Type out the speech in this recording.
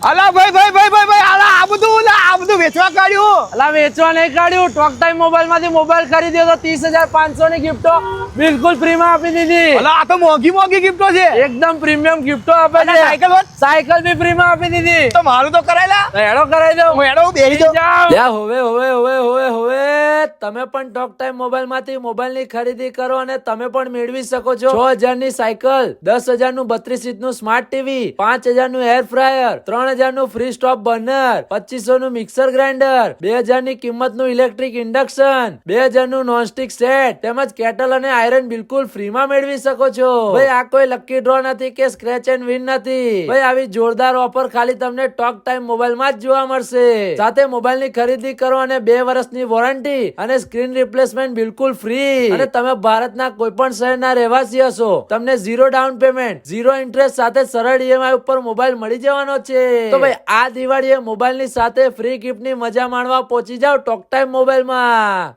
અલા ભાઈ અલા આ બધું વેચવા કાઢ્યું. અલા વેચવા નહીં કાઢ્યું, ટોક ટાઈમ મોબાઈલ માંથી મોબાઈલ ખરીદ્યો તો 30,500 ની ગિફ્ટો બિલકુલ ફ્રી માં આપી દીધી. અલા આ તો મોંઘી ગિફ્ટો છે. એકદમ પ્રીમિયમ ગિફ્ટો આપે અને છે. સાયકલ બી ફ્રી માં આપી દીધી. તો મારું તો કરાયેલા. તો હેડો કરાવી દો. હું હેડો બેહી જાઉં. હવે તમે પણ ટોક ટાઈમ મોબાઈલ માંથી મોબાઈલ ની ખરીદી કરો અને તમે પણ મેળવી શકો છો 6,000 ની સાયકલ, 10,000 નું 32 ઇંચ નું સ્માર્ટ ટીવી, 5,000 નું એર ફ્રાયર, 3,000 નું ફ્રી સ્ટોપ બર્નર, 2,500 નું મિક્સર ગ્રાઇન્ડર, 2,000 ની કિંમત નું ઇલેક્ટ્રિક ઇન્ડક્શન, 2,000 નું નોનસ્ટિક સેટ તેમજ કેટલ અને આયરન બિલકુલ ફ્રી માં મેળવી શકો છો. ભાઈ આ કોઈ લકી ડ્રો નથી કે સ્ક્રેચ એન્ડ વિન નથી. ભાઈ આવી જોરદાર ઓફર ખાલી તમને ટોક ટાઈમ મોબાઈલ માં જ જોવા મળશે. સાથે મોબાઈલ ની ખરીદી કરો અને 2 વર્ષની વોરંટી અને સ્ક્રીન રિપ્લેસમેન્ટ બિલકુલ ફ્રી. અને તમે ભારતના કોઈ પણ શહેરના રહેવાસી હશો, તમને 0 ડાઉન પેમેન્ટ, 0 ઇન્ટરેસ્ટ સાથે સરળ ઈએમઆઈ ઉપર મોબાઈલ મળી જવાનો છે. તો ભાઈ આ દિવાળીએ મોબાઈલ ની સાથે ફ્રી ગિફ્ટ ની મજા માણવા પહોંચી જાવ ટોક ટાઈમ મોબાઈલ માં.